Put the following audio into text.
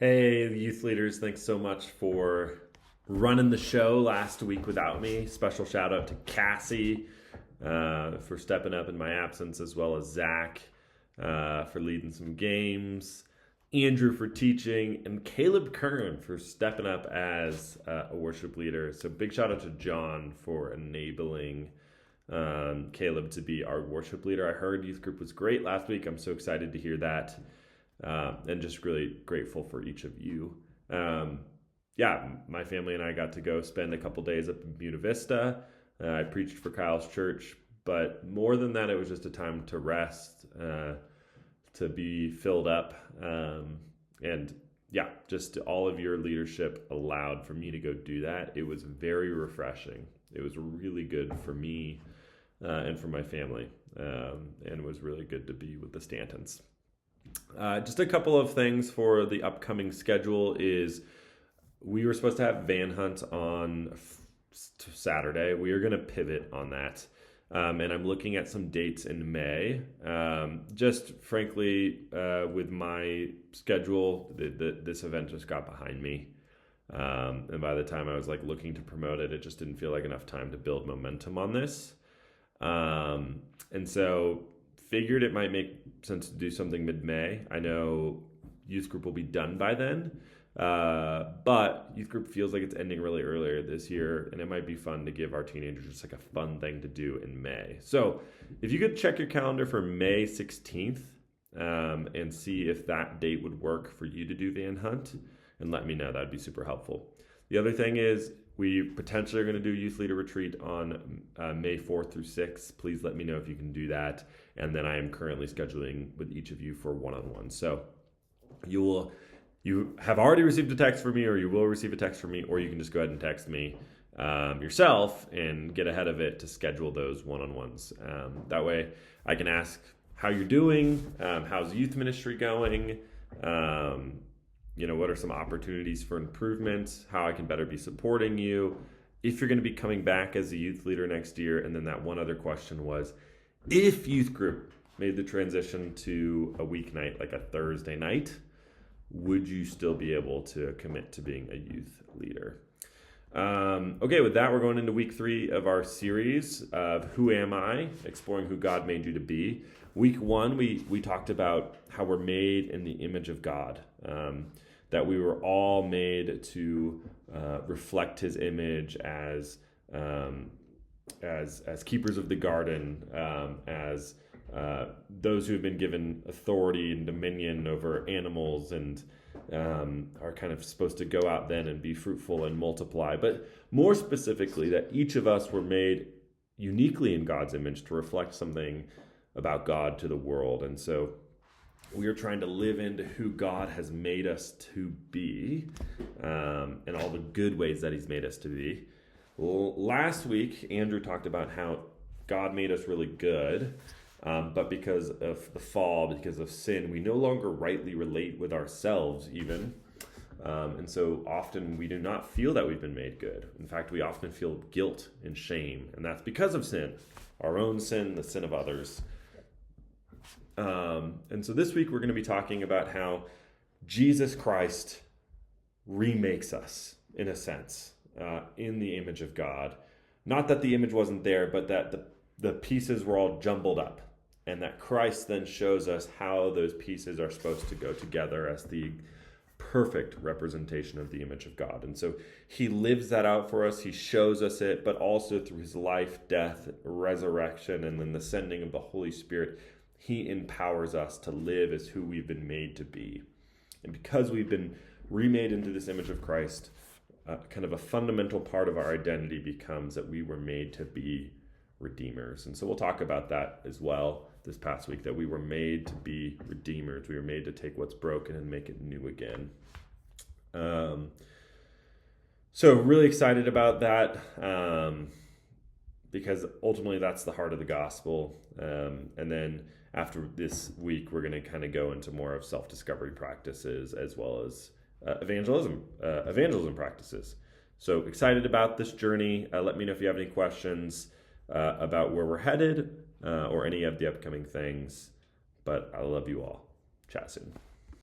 Hey, youth leaders, thanks so much for running the show last week without me. Special shout out to Cassie for stepping up in my absence, as well as Zach for leading some games, Andrew for teaching, and Caleb Kern for stepping up as a worship leader. So big shout out to John for enabling Caleb to be our worship leader. I heard youth group was great last week. I'm so excited to hear that. And just really grateful for each of you. My family and I got to go spend a couple days up in Buena Vista. I preached for Kyle's church, but more than that, it was just a time to rest, to be filled up. Just all of your leadership allowed for me to go do that. It was very refreshing. It was really good for me and for my family, and it was really good to be with the Stantons. Just a couple of things for the upcoming schedule is we were supposed to have Van Hunt on Saturday. We are going to pivot on that. And I'm looking at some dates in May. Just frankly, with my schedule, this event just got behind me. And by the time I was looking to promote it, it just didn't feel like enough time to build momentum on this. And so figured it might make sense to do something mid-May. I know youth group will be done by then, but youth group feels like it's ending really earlier this year, and it might be fun to give our teenagers just a fun thing to do in May. So if you could check your calendar for May 16th and see if that date would work for you to do Van Hunt, and let me know, that'd be super helpful. The other thing is we potentially are going to do youth leader retreat on May 4th through 6th. Please let me know if you can do that. And then I am currently scheduling with each of you for one-on-one. So you have already received a text from me, or you will receive a text from me, or you can just go ahead and text me yourself and get ahead of it to schedule those one-on-ones. That way I can ask how you're doing, how's youth ministry going, what are some opportunities for improvement, how I can better be supporting you, if you're going to be coming back as a youth leader next year. And then that one other question was, if youth group made the transition to a weeknight, like a Thursday night, would you still be able to commit to being a youth leader? With that, we're going into week 3 of our series of Who Am I? Exploring who God made you to be. Week 1, we talked about how we're made in the image of God, that we were all made to reflect His image as keepers of the garden, as those who have been given authority and dominion over animals, and are kind of supposed to go out then and be fruitful and multiply. But more specifically, that each of us were made uniquely in God's image to reflect something about God to the world. And so we are trying to live into who God has made us to be, and all the good ways that He's made us to be. Well, last week, Andrew talked about how God made us really good, but because of the fall, because of sin, we no longer rightly relate with ourselves even. And so often we do not feel that we've been made good. In fact, we often feel guilt and shame, and that's because of sin, our own sin, the sin of others. And so this week we're going to be talking about how Jesus Christ remakes us, in a sense, in the image of God. Not that the image wasn't there, but that the pieces were all jumbled up, and that Christ then shows us how those pieces are supposed to go together as the perfect representation of the image of God. And so He lives that out for us. He shows us it, but also through His life, death, resurrection, and then the sending of the Holy Spirit, He empowers us to live as who we've been made to be. And because we've been remade into this image of Christ, kind of a fundamental part of our identity becomes that we were made to be redeemers. And so we'll talk about that as well this past week, that we were made to be redeemers. We were made to take what's broken and make it new again. So really excited about that, because ultimately that's the heart of the gospel. And then after this week, we're going to kind of go into more of self-discovery practices as well as evangelism practices. So excited about this journey. Let me know if you have any questions about where we're headed or any of the upcoming things. But I love you all. Chat soon.